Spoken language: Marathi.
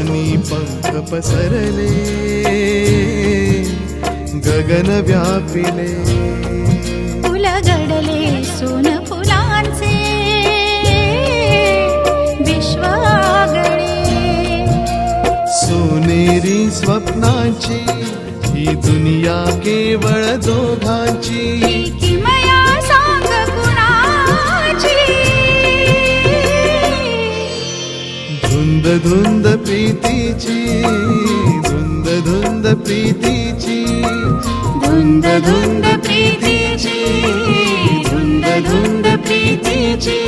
स्वप्नांनी पंख पसरले, गगन व्यापिले. उलगडले सोन फुलांचे विश्वागळे. सोनेरी स्वप्नांची ही दुनिया केवळ दोघांची. किमया सांग कुणाची. धुंद धुंद प्रीतीची, धुंद धुंद प्रीतीची, धुंद धुंद प्रीतीची, धुंद धुंद प्रीतीची.